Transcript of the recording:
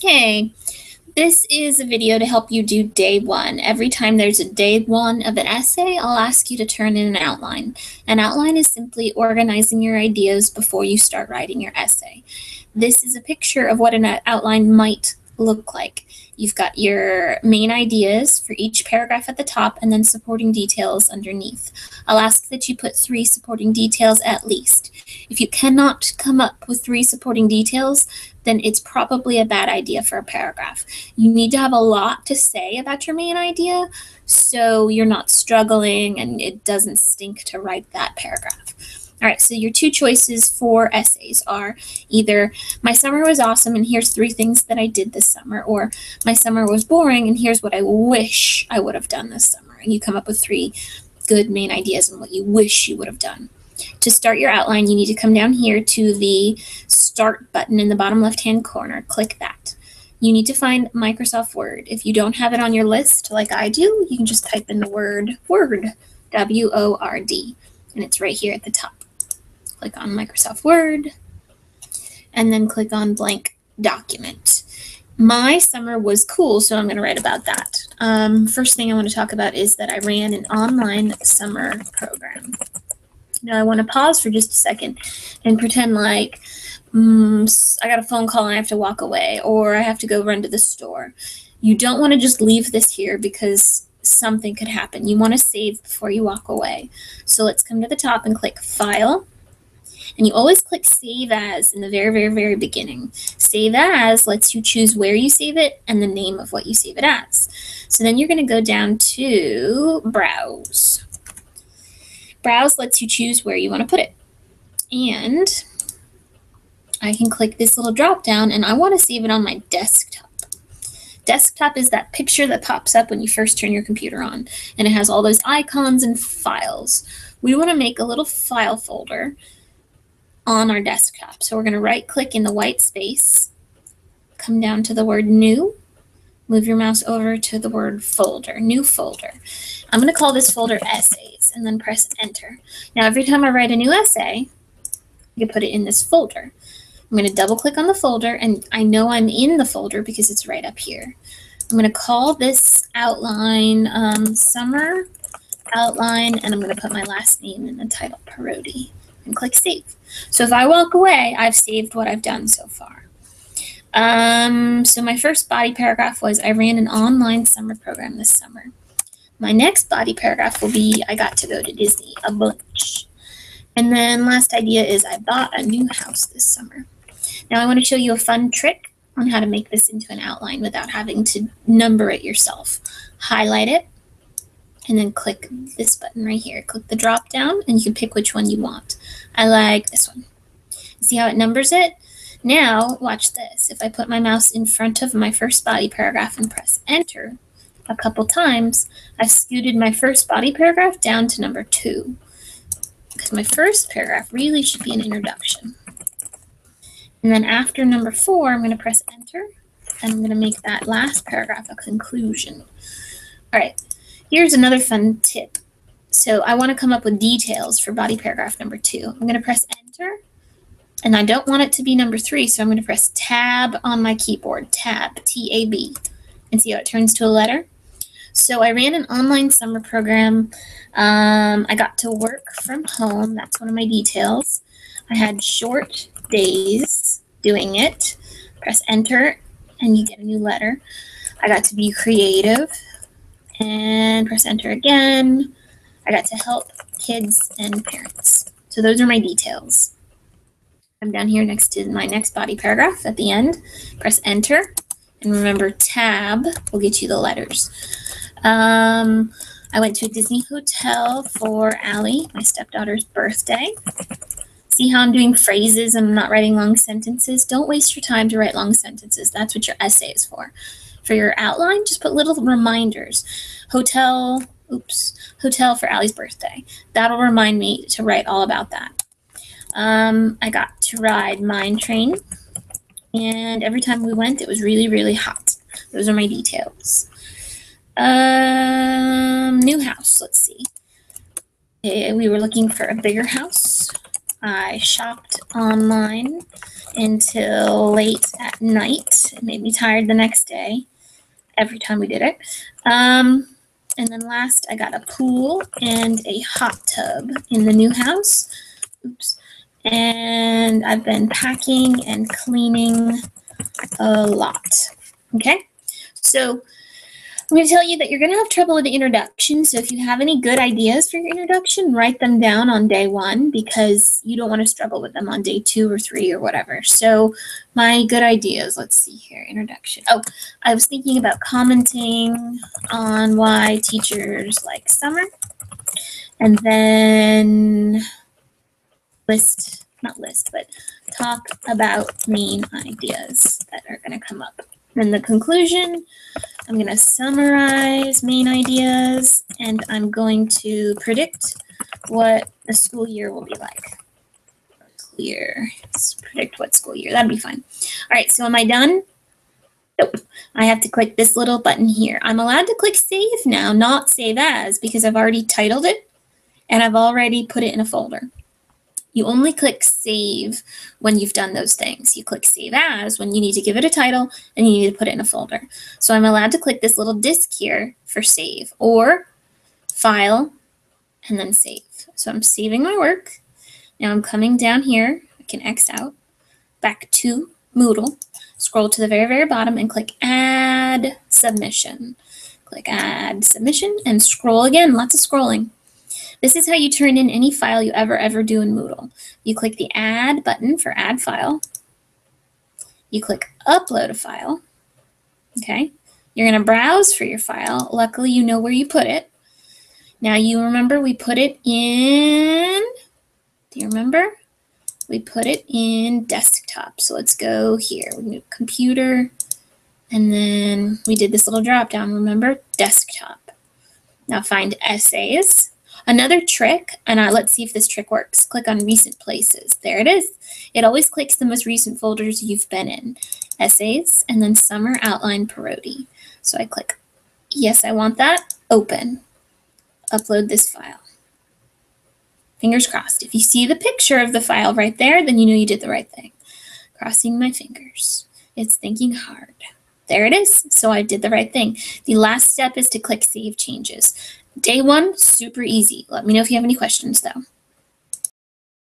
Hey, this is a video to help you do day one. Every time there's a day one of an essay, I'll ask you to turn in an outline. An outline is simply organizing your ideas before you start writing your essay. This is a picture of what an outline might look like. You've got your main ideas for each paragraph at the top and then supporting details underneath. I'll ask that you put 3 supporting details at least. If you cannot come up with 3 supporting details, then it's probably a bad idea for a paragraph. You need to have a lot to say about your main idea so you're not struggling and it doesn't stink to write that paragraph. All right, so your 2 choices for essays are either my summer was awesome and here's 3 things that I did this summer, or my summer was boring and here's what I wish I would have done this summer. And you come up with 3 good main ideas and what you wish you would have done. To start your outline, you need to come down here to the Start button in the bottom left-hand corner. Click that. You need to find Microsoft Word. If you don't have it on your list like I do, you can just type in the word Word, W-O-R-D, and it's right here at the top. Click on Microsoft Word, and then click on Blank Document. My summer was cool, so I'm going to write about that. First thing I want to talk about is that I ran an online summer program. Now I want to pause for just a second and pretend like I got a phone call and I have to walk away, or I have to go run to the store. You don't want to just leave this here because something could happen. You want to save before you walk away. So let's come to the top and click File. And you always click Save As in the very beginning. Save As lets you choose where you save it and the name of what you save it as. So then you're going to go down to Browse. Browse lets you choose where you want to put it. And I can click this little drop down and I want to save it on my desktop. Desktop is that picture that pops up when you first turn your computer on, and it has all those icons and files. We want to make a little file folder on our desktop. So we're going to right click in the white space, come down to the word New, move your mouse over to the word Folder, New Folder. I'm going to call this folder Essays and then press Enter. Now every time I write a new essay, you put it in this folder. I'm going to double click on the folder, and I know I'm in the folder because it's right up here. I'm going to call this outline Summer Outline, and I'm going to put my last name in the title, Parodi, and click Save. So if I walk away, I've saved what I've done so far. So my first body paragraph was I ran an online summer program this summer. My next body paragraph will be I got to go to Disney a bunch. And then last idea is I bought a new house this summer. Now I want to show you a fun trick on how to make this into an outline without having to number it yourself. Highlight it and then click this button right here. Click the drop down and you can pick which one you want. I like this one. See how it numbers it? Now watch this. If I put my mouse in front of my first body paragraph and press enter a couple times, I've scooted my first body paragraph down to number 2. Because my first paragraph really should be an introduction. And then after number 4, I'm going to press enter, and I'm going to make that last paragraph a conclusion. All right, here's another fun tip. So I want to come up with details for body paragraph number 2. I'm going to press enter, and I don't want it to be number 3, so I'm going to press tab on my keyboard, tab, T-A-B, and see how it turns to a letter. So I ran an online summer program. I got to work from home. That's one of my details. I had short days doing it. Press enter and you get a new letter. I got to be creative and press enter again. I got to help kids and parents. So those are my details. I'm down here next to my next body paragraph at the end. Press enter, and remember tab will get you the letters. I went to a Disney hotel for Allie, my stepdaughter's birthday. See how I'm doing phrases and I'm not writing long sentences? Don't waste your time to write long sentences. That's what your essay is for. For your outline, just put little reminders. Hotel for Allie's birthday. That'll remind me to write all about that. I got to ride Mine Train, and every time we went, it was really hot. Those are my details. New house, let's see. We were looking for a bigger house. I shopped online until late at night. It made me tired the next day every time we did it. And then last, I got a pool and a hot tub in the new house. Oops. And I've been packing and cleaning a lot. Okay, so I'm going to tell you that you're going to have trouble with the introduction. So if you have any good ideas for your introduction, write them down on day 1 because you don't want to struggle with them on day 2 or 3 or whatever. So my good ideas, let's see here, introduction. Oh, I was thinking about commenting on why teachers like summer. And then talk about main ideas that are going to come up. In the conclusion, I'm going to summarize main ideas, and I'm going to predict what the school year will be like. Let's predict what school year. That'd be fine. All right, so am I done? Nope. I have to click this little button here. I'm allowed to click save now, not save as, because I've already titled it, and I've already put it in a folder. You only click save when you've done those things. You click save as when you need to give it a title and you need to put it in a folder. So I'm allowed to click this little disk here for save or file and then save. So I'm saving my work. Now I'm coming down here. I can X out, back to Moodle, scroll to the very, very bottom and click add submission. Click add submission and scroll again, lots of scrolling. This is how you turn in any file you ever do in Moodle. You click the Add button for Add File. You click Upload a File. Okay. You're going to browse for your file. Luckily, you know where you put it. Now, you remember we put it in, do you remember? We put it in desktop. So let's go here. We do computer. And then we did this little drop down, remember? Desktop. Now find essays. Another trick, and let's see if this trick works. Click on recent places. There it is. It always clicks the most recent folders you've been in. Essays, and then summer outline parody. So I click, yes, I want that. Open. Upload this file. Fingers crossed. If you see the picture of the file right there, then you know you did the right thing. Crossing my fingers. It's thinking hard. There it is. So I did the right thing. The last step is to click Save Changes. Day 1, super easy. Let me know if you have any questions, though.